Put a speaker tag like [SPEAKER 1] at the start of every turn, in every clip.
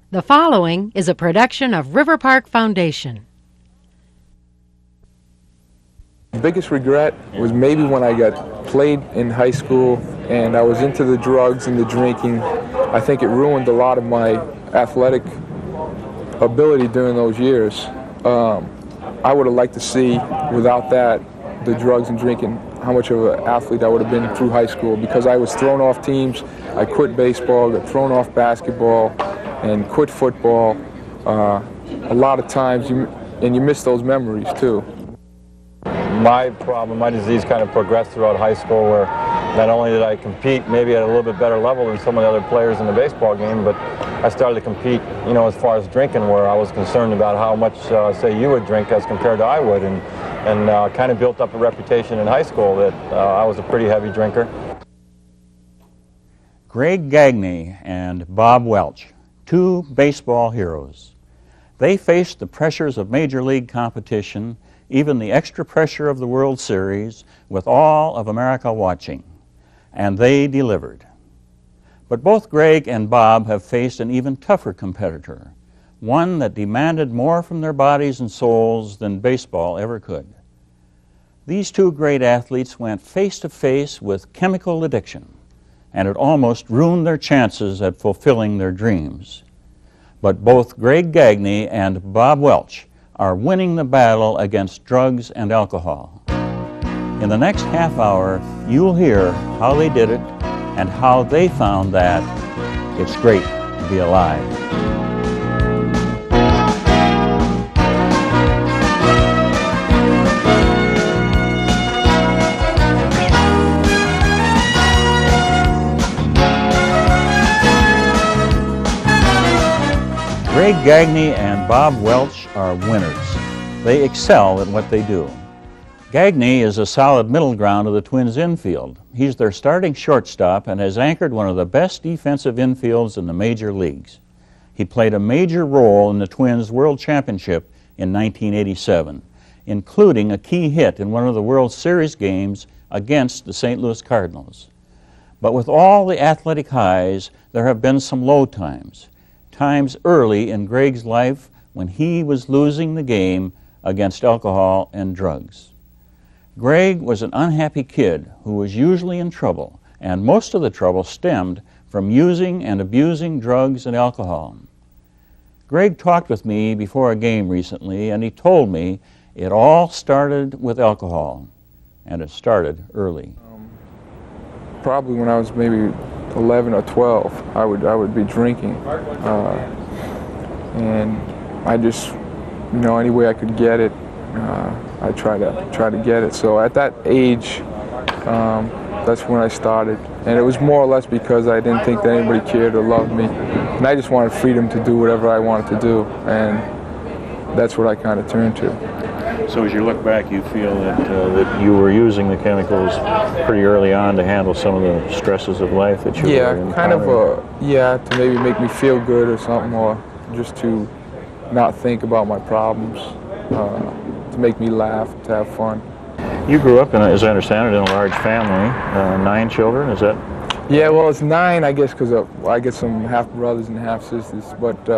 [SPEAKER 1] The following is a production of River Park Foundation.
[SPEAKER 2] The biggest regret was maybe when I got played in high school and I was into the drugs and the drinking. I think it ruined a lot of my athletic ability during those years. I would have liked to see, without that, the drugs and drinking, how much of an athlete I would have been through high school, because I was thrown off teams. I quit baseball, got thrown off basketball, and quit football. A lot of times, you miss those memories too.
[SPEAKER 3] My problem, my disease kind of progressed throughout high school, where not only did I compete maybe at a little bit better level than some of the other players in the baseball game, but I started to compete, you know, as far as drinking, where I was concerned about how much, say, you would drink as compared to I would, and kind of built up a reputation in high school that I was a pretty heavy drinker.
[SPEAKER 4] Greg Gagne and Bob Welch, two baseball heroes. They faced the pressures of major league competition, even the extra pressure of the World Series, with all of America watching, and they delivered. But both Greg and Bob have faced an even tougher competitor, one that demanded more from their bodies and souls than baseball ever could. These two great athletes went face to face with chemical addiction, and it almost ruined their chances at fulfilling their dreams. But both Greg Gagne and Bob Welch are winning the battle against drugs and alcohol. In the next half hour, you'll hear how they did it and how they found that it's great to be alive. Greg Gagne and Bob Welch are winners. They excel at what they do. Gagne is a solid middle ground of the Twins' infield. He's their starting shortstop and has anchored one of the best defensive infields in the major leagues. He played a major role in the Twins' World Championship in 1987, including a key hit in one of the World Series games against the St. Louis Cardinals. But with all the athletic highs, there have been some low times. Times early in Greg's life when he was losing the game against alcohol and drugs. Greg was an unhappy kid who was usually in trouble, and most of the trouble stemmed from using and abusing drugs and alcohol. Greg talked with me before a game recently, and he told me it all started with alcohol, and it started early.
[SPEAKER 2] Probably when I was maybe 11 or 12, I would be drinking, and I just, you know, any way I could get it, I try to get it. So at that age, that's when I started, and it was more or less because I didn't think that anybody cared or loved me, and I just wanted freedom to do whatever I wanted to do, and that's what I kind of turned to.
[SPEAKER 4] So as you look back, you feel that you were using the chemicals pretty early on to handle some of the stresses of life that you were encountering?
[SPEAKER 2] Kind of, to maybe make me feel good or something, or just to not think about my problems, to make me laugh, to have fun.
[SPEAKER 4] You grew up, as I understand it, in a large family, 9 children, is that?
[SPEAKER 2] Yeah, well, it's 9, I guess, because I get some half-brothers and half-sisters, but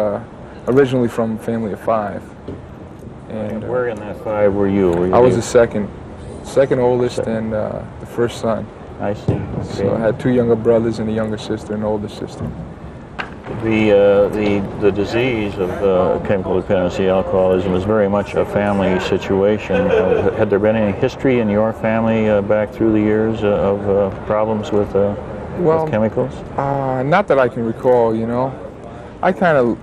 [SPEAKER 2] originally from a family of 5.
[SPEAKER 4] And where in that 5 were you?
[SPEAKER 2] I was the second oldest and the first son.
[SPEAKER 4] I see. Okay.
[SPEAKER 2] So I had 2 younger brothers and a younger sister and an older sister.
[SPEAKER 4] The disease of chemical dependency, alcoholism, is very much a family situation. Had there been any history in your family back through the years of problems with chemicals?
[SPEAKER 2] Not that I can recall, you know. I kind of,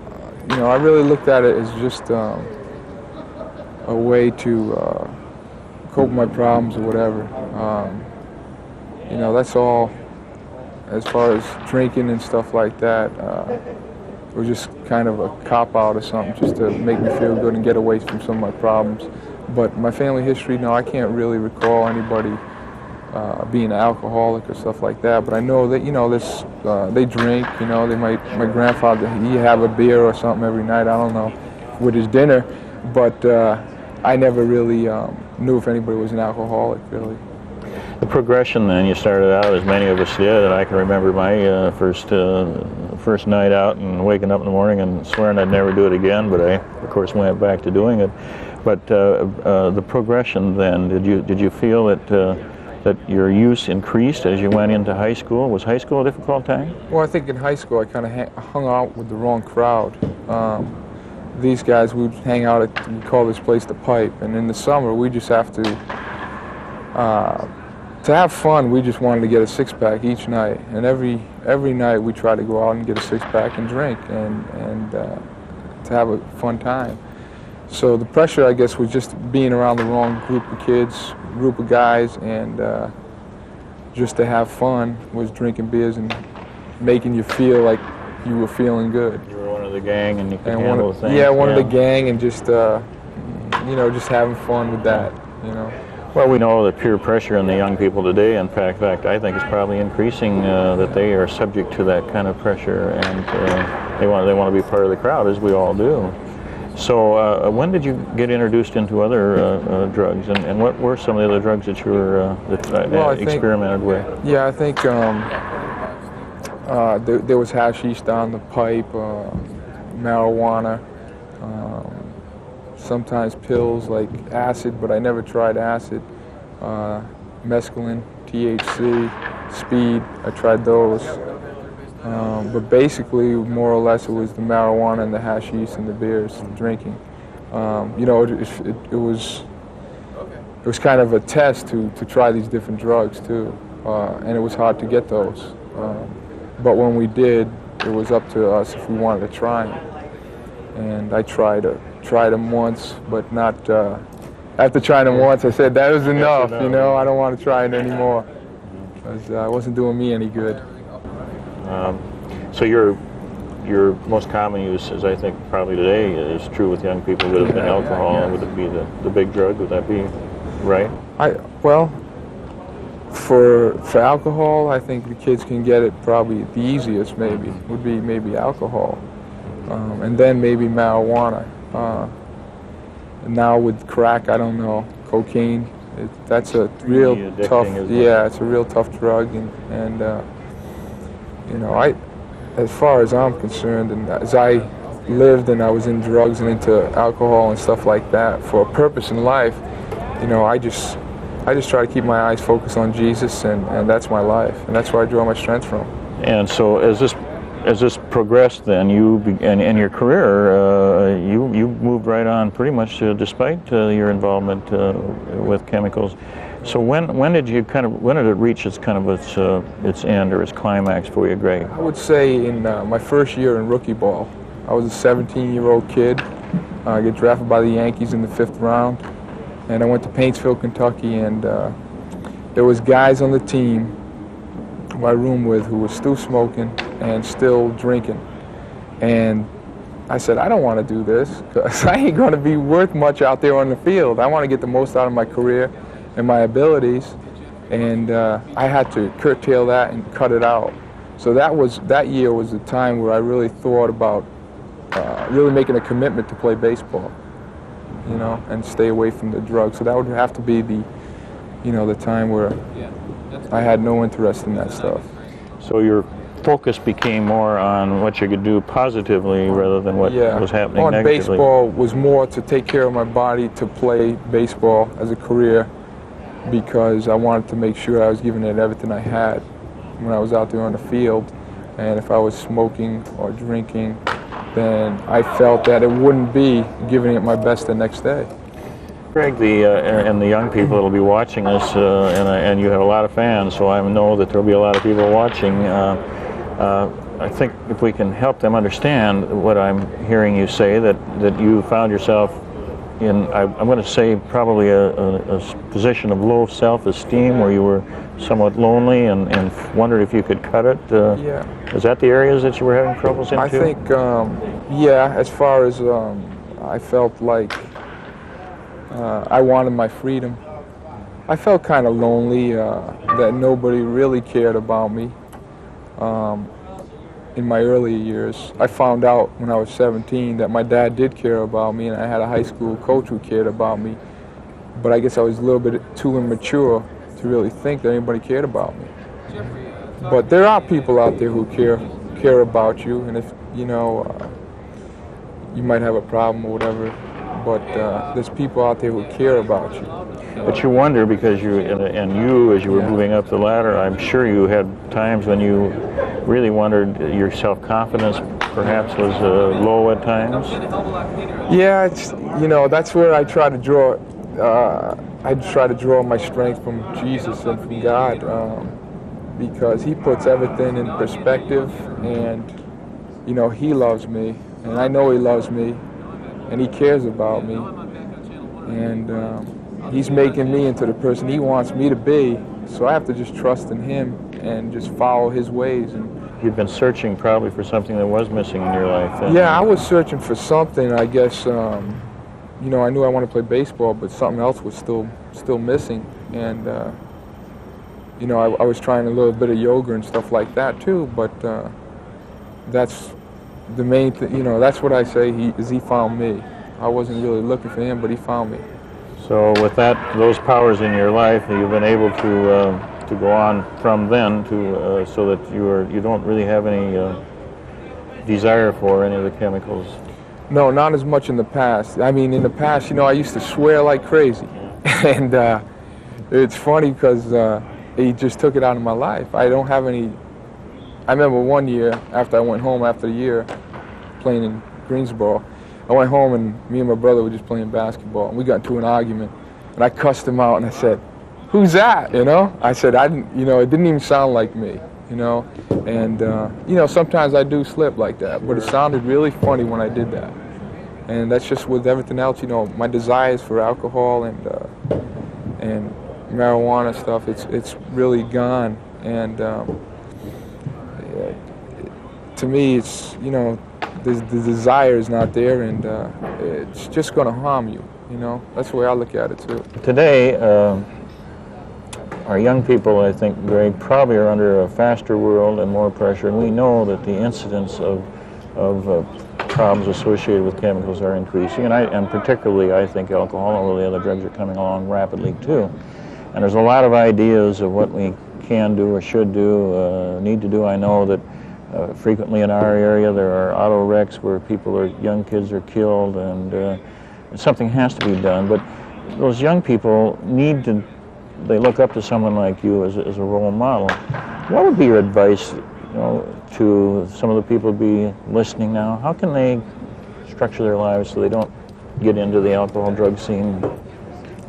[SPEAKER 2] you know, I really looked at it as just a way to cope with my problems or whatever. You know, that's all. As far as drinking and stuff like that, it was just kind of a cop-out or something, just to make me feel good and get away from some of my problems. But my family history, no, I can't really recall anybody being an alcoholic or stuff like that. But I know that, you know, they drink, you know, my grandfather, he'd have a beer or something every night, I don't know, with his dinner. But I never really knew if anybody was an alcoholic, really.
[SPEAKER 4] The progression then, you started out, as many of us did, and I can remember my first first night out and waking up in the morning and swearing I'd never do it again, but I, of course, went back to doing it. But the progression then, did you feel that your use increased as you went into high school? Was high school a difficult time?
[SPEAKER 2] Well, I think in high school I kind of hung out with the wrong crowd. These guys, we'd hang out at, we call this place the Pipe, and in the summer we just have to have fun. We just wanted to get a six-pack each night, and every night we try to go out and get a six-pack and drink and to have a fun time. So the pressure, I guess, was just being around the wrong group of kids, group of guys, and just to have fun was drinking beers and making you feel like you were feeling good.
[SPEAKER 4] You were one of the gang and you could handle things.
[SPEAKER 2] Yeah, one of the gang, and just just having fun with that,
[SPEAKER 4] Well, we know that peer pressure on the young people today, in fact, I think it's probably increasing that they are subject to that kind of pressure, and they want to be part of the crowd, as we all do. So when did you get introduced into other drugs, and what were some of the other drugs that you were experimented with?
[SPEAKER 2] Yeah, I think there was hashish down the Pipe, marijuana, sometimes pills like acid, but I never tried acid, mescaline, THC, speed, I tried those. But basically, more or less, it was the marijuana and the hashish and the beers and drinking. It was kind of a test to try these different drugs too, and it was hard to get those. But when we did, it was up to us if we wanted to try them. And I tried them once, but not. After trying them once, I said that was enough. I don't want to try it anymore because it wasn't doing me any good.
[SPEAKER 4] So your most common use, as I think probably today is true with young people, would have been alcohol.
[SPEAKER 2] Yeah.
[SPEAKER 4] Would it be the big drug? Would that be right?
[SPEAKER 2] For alcohol, I think the kids can get it probably the easiest. Would be maybe alcohol, and then maybe marijuana. And now with crack, I don't know, cocaine. That's a real tough. Yeah, it's a real tough drug, and as far as I'm concerned, and as I lived and I was in drugs and into alcohol and stuff like that for a purpose in life, I just try to keep my eyes focused on Jesus, and that's my life, and that's where I draw my strength from.
[SPEAKER 4] And so as this progressed, then in your career, you moved right on pretty much despite your involvement with chemicals. So when did it reach its end or its climax for you, Greg?
[SPEAKER 2] I would say in my first year in rookie ball. I was a 17-year-old kid. I get drafted by the Yankees in the 5th round, and I went to Paintsville, Kentucky, and there was guys on the team who I roomed with who were still smoking and still drinking. And I said, I don't want to do this because I ain't going to be worth much out there on the field. I want to get the most out of my career and my abilities, and I had to curtail that and cut it out. So that year was the time where I really thought about really making a commitment to play baseball, and stay away from the drugs. So that would have to be the time where I had no interest in that stuff.
[SPEAKER 4] So your focus became more on what you could do positively rather than what was happening negatively.
[SPEAKER 2] Baseball was more to take care of my body, to play baseball as a career, because I wanted to make sure I was giving it everything I had when I was out there on the field. And if I was smoking or drinking, then I felt that it wouldn't be giving it my best the next day.
[SPEAKER 4] Greg, and the young people that will be watching this, and you have a lot of fans, so I know that there will be a lot of people watching. I think if we can help them understand what I'm hearing you say, that you found yourself in, I'm going to say, probably a position of low self-esteem where you were somewhat lonely and wondered if you could cut it. Is that the areas that you were having troubles into?
[SPEAKER 2] I think, as far as I felt like I wanted my freedom. I felt kind of lonely, that nobody really cared about me in my earlier years. I found out when I was 17 that my dad did care about me, and I had a high school coach who cared about me. But I guess I was a little bit too immature to really think that anybody cared about me. But there are people out there who care care about you, and if you might have a problem or whatever, but there's people out there who care about you.
[SPEAKER 4] But you wonder, because as you were moving up the ladder, I'm sure you had times when you really wondered, your self-confidence perhaps was low at times.
[SPEAKER 2] Yeah, it's, that's where I try to draw. I try to draw my strength from Jesus and from God, because He puts everything in perspective, and He loves me, and I know He loves me, and He cares about me, and He's making me into the person He wants me to be. So I have to just trust in Him and just follow His ways. And
[SPEAKER 4] you've been searching probably for something that was missing in your life.
[SPEAKER 2] Yeah, I was searching for something. I guess I knew I wanted to play baseball, but something else was still missing. And I was trying a little bit of yoga and stuff like that too. But that's the main thing. That's what I say. He found me. I wasn't really looking for Him, but He found me.
[SPEAKER 4] So with those powers in your life, you've been able to go on from then to so that you don't really have any desire for any of the chemicals.
[SPEAKER 2] No, not as much in the past. I mean, in the past, I used to swear like crazy, and it's funny because He just took it out of my life. I don't have any. I remember one year after I went home after a year playing in Greensboro. I went home and me and my brother were just playing basketball, and we got into an argument, and I cussed him out, and I said, "Who's that?" I said, I didn't, it didn't even sound like me, and sometimes I do slip like that, but it sounded really funny when I did that, and that's just with everything else, my desires for alcohol and marijuana stuff, it's really gone, and to me, it's the desire is not there, and it's just going to harm you. That's the way I look at it too.
[SPEAKER 4] Today, our young people, I think, Greg, probably are under a faster world and more pressure, and we know that the incidence of problems associated with chemicals are increasing, and particularly, I think, alcohol, although the other drugs are coming along rapidly too. And there's a lot of ideas of what we can do or should do, need to do. I know that frequently in our area there are auto wrecks where young kids are killed, and something has to be done. But those young people they look up to someone like you as a role model. What would be your advice, to some of the people who be listening now? How can they structure their lives so they don't get into the alcohol drug scene?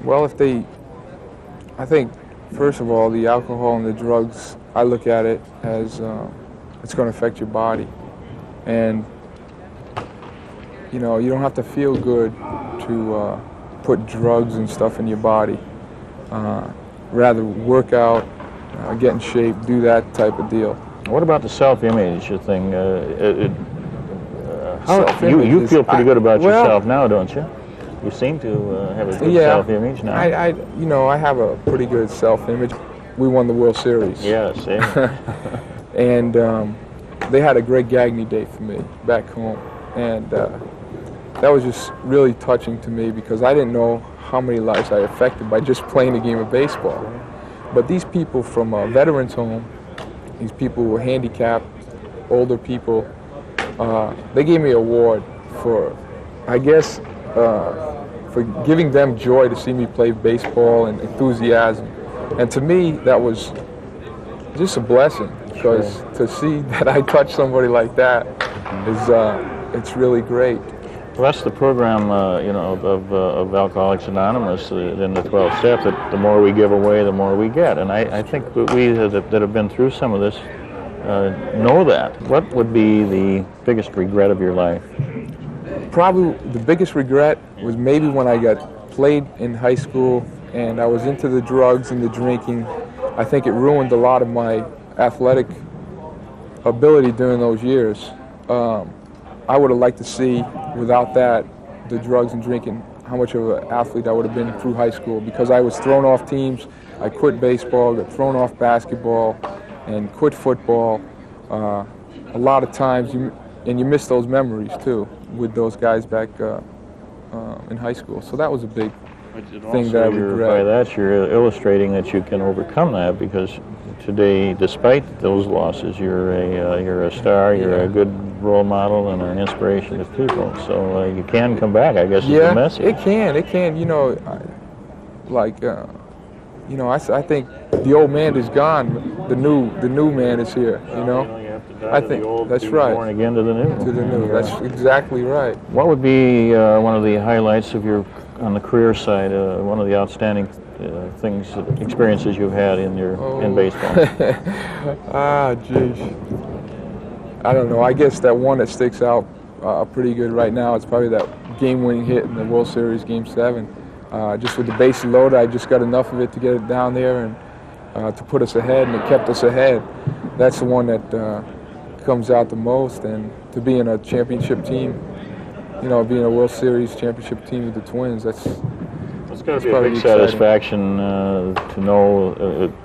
[SPEAKER 2] Well, I think, first of all, the alcohol and the drugs, I look at it as it's going to affect your body, and you don't have to feel good to put drugs and stuff in your body. Rather work out, get in shape, do that type of deal.
[SPEAKER 4] What about the self-image thing? You feel pretty good about yourself now, don't you? You seem to have a good self-image now.
[SPEAKER 2] I have a pretty good self-image. We won the World Series.
[SPEAKER 4] Yes.
[SPEAKER 2] And they had a great Gagne day for me back home, and that was just really touching to me because I didn't know how many lives I affected by just playing a game of baseball. But these people from a veterans home, these people who were handicapped, older people, they gave me an award for, I guess, for giving them joy to see me play baseball and enthusiasm. And to me, that was just a blessing, because to see that I touched somebody like that is, it's really great.
[SPEAKER 4] Well, that's the program, of Alcoholics Anonymous in the 12 steps, that the more we give away, the more we get. And I think that we that have been through some of this know that. What would be the biggest regret of your life?
[SPEAKER 2] Probably the biggest regret was maybe when I played in high school and I was into the drugs and the drinking. I think it ruined a lot of my athletic ability during those years. I would have liked to see, without that, the drugs and drinking, how much of an athlete I would have been through high school, because I was thrown off teams. I quit baseball, got thrown off basketball, and quit football. A lot of times, you miss those memories too with those guys back in high school. So that was a big thing that I regret.
[SPEAKER 4] By that, you're illustrating that you can overcome that, because today, despite those losses, you're a star, you're a good role model and an inspiration to people. So you can come back, I guess, is the message.
[SPEAKER 2] It can. You know, I think the old man is gone. The new man is here. You know. I think that's right.
[SPEAKER 4] Born again to the new.
[SPEAKER 2] To the new. That's exactly right.
[SPEAKER 4] What would be one of the highlights of on the career side? One of the outstanding experiences you've had in baseball?
[SPEAKER 2] Geez. I don't know. I guess that one that sticks out pretty good right now is probably that game-winning hit in the World Series Game 7. Just with the bases loaded, I just got enough of it to get it down there and to put us ahead, and it kept us ahead. That's the one that comes out the most, and to be in a championship team, you know, being a World Series championship team with the Twins, that's
[SPEAKER 4] got to be a big satisfaction to know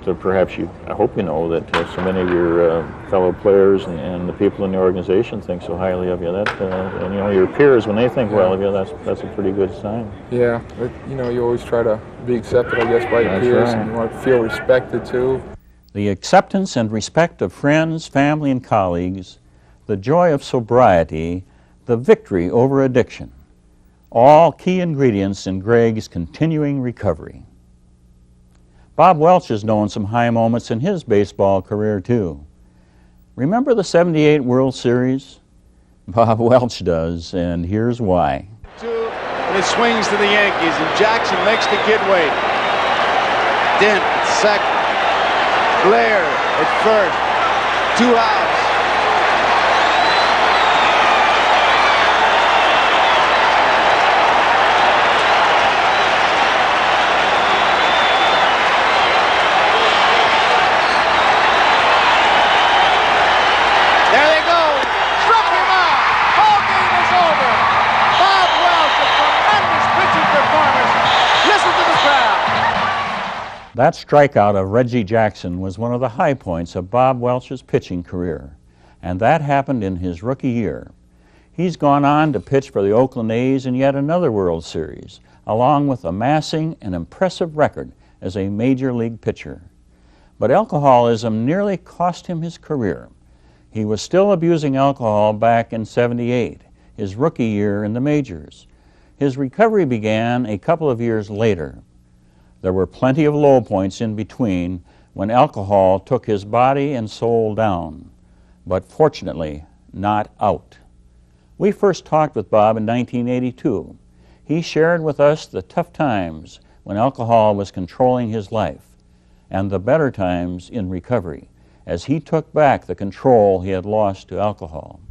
[SPEAKER 4] that perhaps I hope you know that so many of your fellow players and the people in the organization think so highly of you. That and you know, your peers, when they think well of you, that's a pretty good sign.
[SPEAKER 2] Yeah, but, you know, you always try to be accepted, I guess, by your peers, and you want to feel respected too.
[SPEAKER 4] The acceptance and respect of friends, family, and colleagues, the joy of sobriety, the victory over addiction. All key ingredients in Greg's continuing recovery. Bob Welch has known some high moments in his baseball career too. Remember the '78 World Series? Bob Welch does, and here's why.
[SPEAKER 5] And it swings to the Yankees, and Jackson makes the kid wait. Dent at second. Blair at first. 2 outs.
[SPEAKER 4] That strikeout of Reggie Jackson was one of the high points of Bob Welch's pitching career, and that happened in his rookie year. He's gone on to pitch for the Oakland A's in yet another World Series, along with amassing an impressive record as a major league pitcher. But alcoholism nearly cost him his career. He was still abusing alcohol back in '78, his rookie year in the majors. His recovery began a couple of years later. There were plenty of low points in between when alcohol took his body and soul down, but fortunately not out. We first talked with Bob in 1982. He shared with us the tough times when alcohol was controlling his life and the better times in recovery as he took back the control he had lost to alcohol.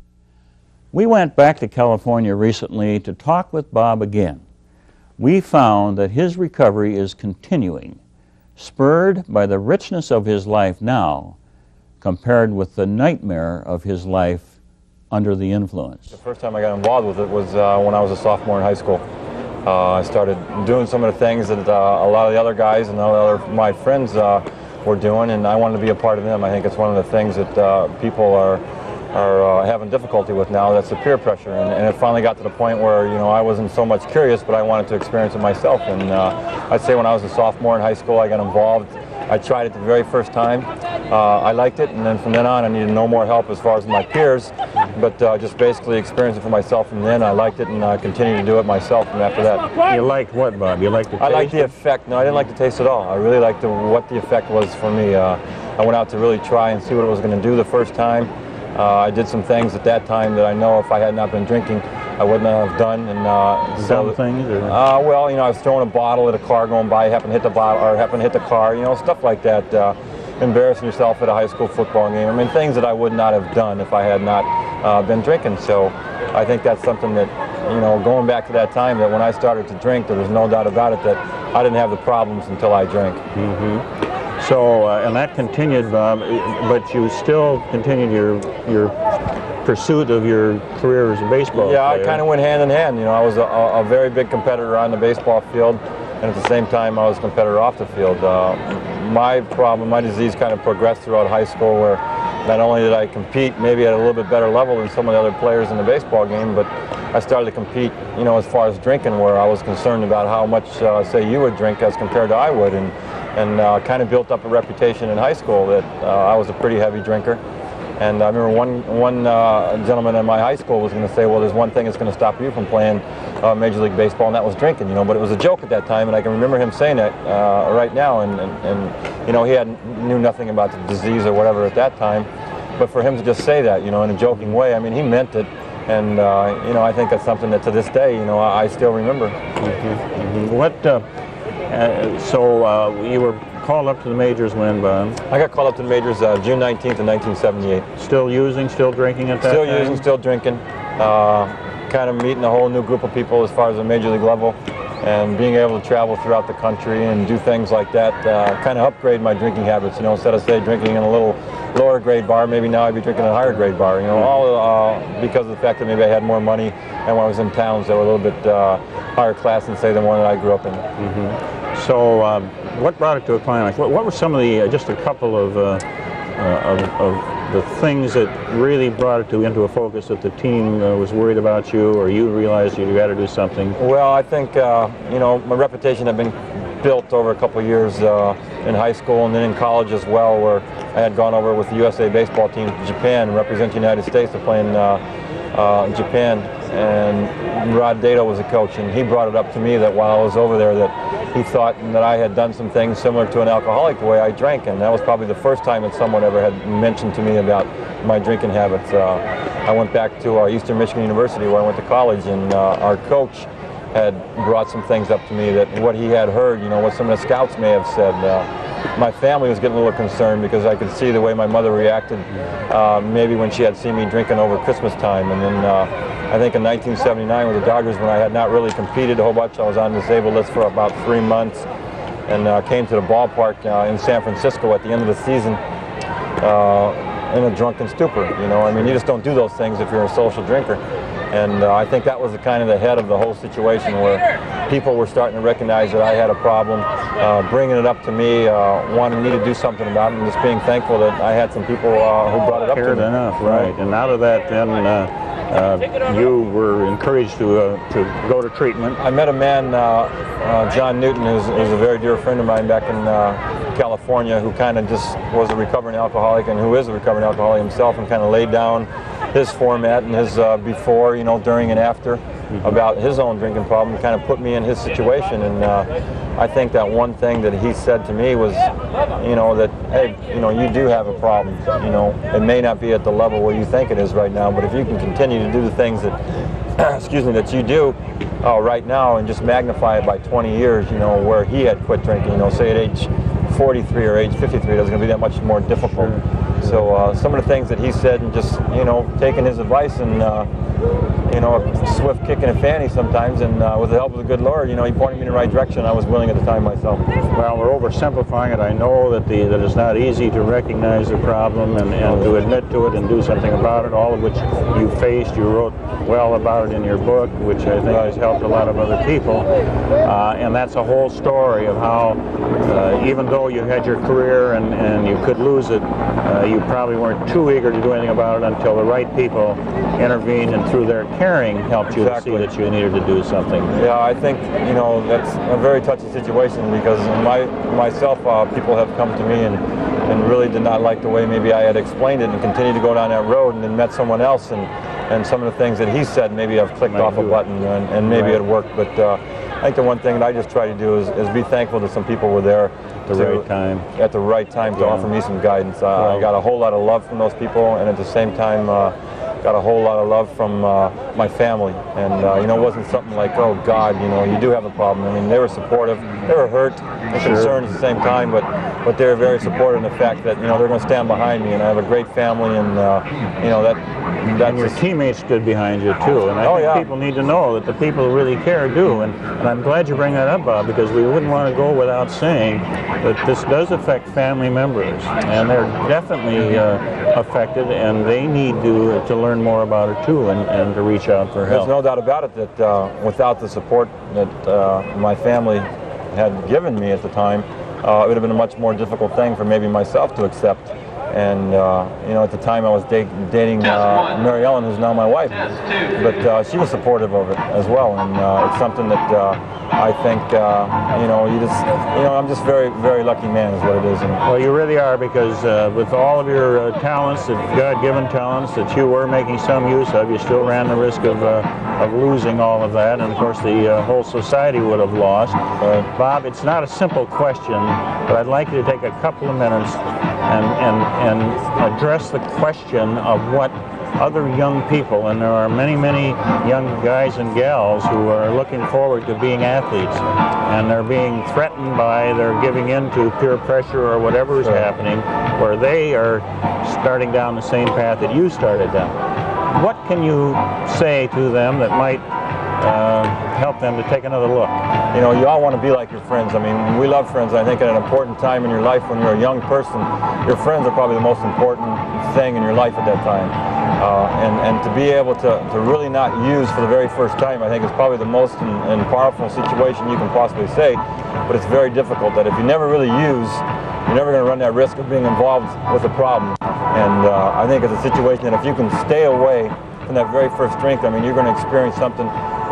[SPEAKER 4] We went back to California recently to talk with Bob again. We found that his recovery is continuing, spurred by the richness of his life now, compared with the nightmare of his life under the influence.
[SPEAKER 3] The first time I got involved with it was when I was a sophomore in high school. I started doing some of the things that a lot of the other guys and my friends were doing, and I wanted to be a part of them. I think it's one of the things that people are having difficulty with now. That's the peer pressure, and it finally got to the point where, you know, I wasn't so much curious, but I wanted to experience it myself. And I'd say when I was a sophomore in high school, I got involved. I tried it the very first time. I liked it, and then from then on, I needed no more help as far as my peers, but just basically experienced it for myself. From then, I liked it, and I continued to do it myself. And after that,
[SPEAKER 4] you liked what, Bob? You liked the taste?
[SPEAKER 3] I liked the effect. No, I didn't like the taste at all. I really liked what the effect was for me. I went out to really try and see what it was going to do the first time. I did some things at that time that I know if I had not been drinking, I wouldn't have done. And
[SPEAKER 4] some things?
[SPEAKER 3] Well, you know, I was throwing a bottle at a car going by, happened to hit the bottle, or happened to hit the car, you know, stuff like that. Embarrassing yourself at a high school football game. I mean, things that I would not have done if I had not been drinking. So I think that's something that, you know, going back to that time, that when I started to drink, there was no doubt about it that I didn't have the problems until I drank.
[SPEAKER 4] Mm-hmm. So, and that continued, Bob, but you still continued your pursuit of your career as a baseball player.
[SPEAKER 3] Yeah, I kind of went hand in hand. You know, I was a very big competitor on the baseball field, and at the same time, I was a competitor off the field. My disease kind of progressed throughout high school, where not only did I compete maybe at a little bit better level than some of the other players in the baseball game, but I started to compete, you know, as far as drinking, where I was concerned about how much, say, you would drink as compared to I would. And and kind of built up a reputation in high school that I was a pretty heavy drinker. And I remember one gentleman in my high school was going to say, well, there's one thing that's going to stop you from playing Major League Baseball, and that was drinking, you know. But it was a joke at that time, and I can remember him saying that right now. And you know, he knew nothing about the disease or whatever at that time. But for him to just say that, you know, in a joking way, I mean, he meant it. And, you know, I think that's something that to this day, you know, I still remember.
[SPEAKER 4] So you were called up to the majors when, Bob?
[SPEAKER 3] I got called up to the majors June 19th of 1978.
[SPEAKER 4] Still using, still drinking at that time?
[SPEAKER 3] Still using, still drinking. Kind of meeting a whole new group of people as far as the major league level, and being able to travel throughout the country and do things like that, kind of upgrade my drinking habits. You know, instead of, say, drinking in a little lower grade bar, maybe now I'd be drinking in a higher grade bar. You know, all because of the fact that maybe I had more money, and when I was in towns that were a little bit higher class than, say, the one that I grew up in.
[SPEAKER 4] So what brought it to a climax? What were some of the, just a couple of the things that really brought it into a focus that the team was worried about you, or you realized you got to do something?
[SPEAKER 3] Well, I think, you know, my reputation had been built over a couple of years in high school and then in college as well, where I had gone over with the USA baseball team to Japan and represent the United States to play in Japan. And Rod Dato was a coach, and he brought it up to me that while I was over there that he thought that I had done some things similar to an alcoholic the way I drank, and that was probably the first time that someone ever had mentioned to me about my drinking habits. I went back to Eastern Michigan University where I went to college, and our coach had brought some things up to me that what he had heard, you know, what some of the scouts may have said. My family was getting a little concerned because I could see the way my mother reacted maybe when she had seen me drinking over Christmas time. And then I think in 1979 with the Dodgers, when I had not really competed a whole bunch, I was on the disabled list for about 3 months, and came to the ballpark in San Francisco at the end of the season in a drunken stupor. You know, I mean, you just don't do those things if you're a social drinker. And I think that was the kind of the head of the whole situation, where people were starting to recognize that I had a problem, bringing it up to me, wanting me to do something about it, and just being thankful that I had some people who brought it up to me.
[SPEAKER 4] Fair enough, right. And out of that, then you were encouraged to go to treatment.
[SPEAKER 3] I met a man, John Newton, who's a very dear friend of mine back in California, who kind of just was a recovering alcoholic, and who is a recovering alcoholic himself, and kind of laid down his format and his before, you know, during and after, about his own drinking problem, kind of put me in his situation. And I think that one thing that he said to me was, you know, that, hey, you know, you do have a problem. You know, it may not be at the level where you think it is right now, but if you can continue to do the things that, excuse me, that you do right now, and just magnify it by 20 years, you know, where he had quit drinking, you know, say at age 43 or age 53, it's going to be that much more difficult. So some of the things that he said, and just, you know, taking his advice, and you know, a swift kick in the fanny sometimes, and with the help of the good Lord, you know, he pointed me in the right direction. I was willing at the time myself.
[SPEAKER 4] Well, we're oversimplifying it. I know that that it's not easy to recognize the problem and to admit to it and do something about it, all of which you faced. You wrote well about it in your book, which I think has helped a lot of other people. And that's a whole story of how, even though you had your career and you could lose it, you probably weren't too eager to do anything about it until the right people intervened, and through their caring helped you to see that you needed to do something.
[SPEAKER 3] Yeah, I think, you know, that's a very touchy situation, because myself, people have come to me and really did not like the way maybe I had explained it, and continued to go down that road, and then met someone else, and some of the things that he said maybe I've clicked off a button, and maybe it worked. But I think the one thing that I just try to do is be thankful that some people were there
[SPEAKER 4] at
[SPEAKER 3] the right time to offer me some guidance. I got a whole lot of love from those people, and at the same time got a whole lot of love from my family. And you know, it wasn't something like, oh God, you know, you do have a problem. I mean, they were supportive. They were hurt and concerned at the same time, but they were very supportive in the fact that, you know, they're going to stand behind me, and I have a great family, and you know,
[SPEAKER 4] and your teammates stood behind you too, and I think people need to know that the people who really care do, and I'm glad you bring that up, Bob, because we wouldn't want to go without saying that this does affect family members, and they're definitely affected, and they need to learn more about it too, and to reach out for help.
[SPEAKER 3] There's no doubt about it that without the support that my family had given me at the time, it would have been a much more difficult thing for maybe myself to accept. And you know, at the time I was dating Mary Ellen, who's now my wife, but she was supportive of it as well, and it's something that I think, I'm just very, very lucky man is what it is. And
[SPEAKER 4] well, you really are, because with all of your talents, God-given talents that you were making some use of, you still ran the risk of losing all of that, and of course the whole society would have lost. Bob, it's not a simple question, but I'd like you to take a couple of minutes and address the question of what other young people, and there are many, many young guys and gals who are looking forward to being athletes, and they're being threatened by, they're giving in to peer pressure or whatever is happening, where they are starting down the same path that you started down. What can you say to them that might help them to take another look?
[SPEAKER 3] You all want to be like your friends. I mean, we love friends. I think at an important time in your life when you're a young person, your friends are probably the most important thing in your life at that time. And to be able to really not use for the very first time, I think is probably the most and powerful situation you can possibly say. But it's very difficult that if you never really use, you're never going to run that risk of being involved with a problem. And I think it's a situation that if you can stay away from that very first drink, I mean, you're going to experience something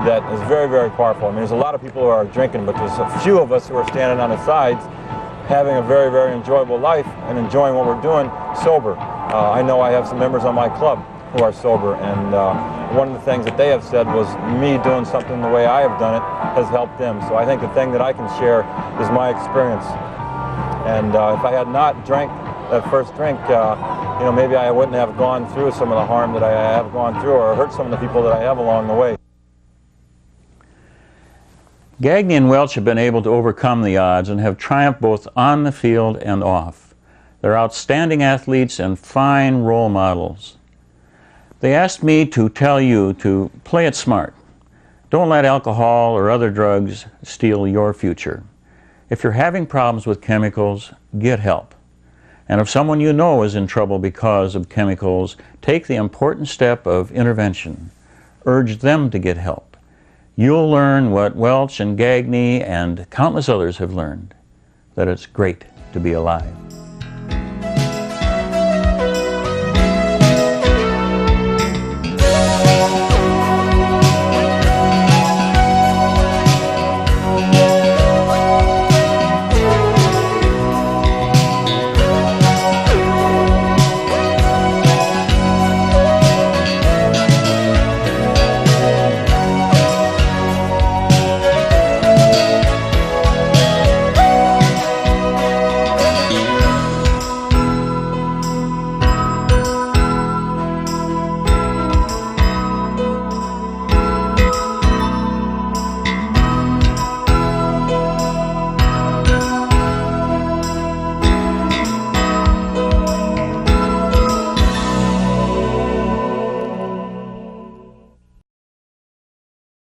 [SPEAKER 3] that is very, very powerful. I mean, there's a lot of people who are drinking, but there's a few of us who are standing on the sides having a very, very enjoyable life and enjoying what we're doing sober. I know I have some members on my club who are sober, and one of the things that they have said was me doing something the way I have done it has helped them. So I think the thing that I can share is my experience. And if I had not drank that first drink, maybe I wouldn't have gone through some of the harm that I have gone through, or hurt some of the people that I have along the way.
[SPEAKER 4] Gagne and Welch have been able to overcome the odds and have triumphed both on the field and off. They're outstanding athletes and fine role models. They asked me to tell you to play it smart. Don't let alcohol or other drugs steal your future. If you're having problems with chemicals, get help. And if someone you know is in trouble because of chemicals, take the important step of intervention. Urge them to get help. You'll learn what Welch and Gagne and countless others have learned, that it's great to be alive.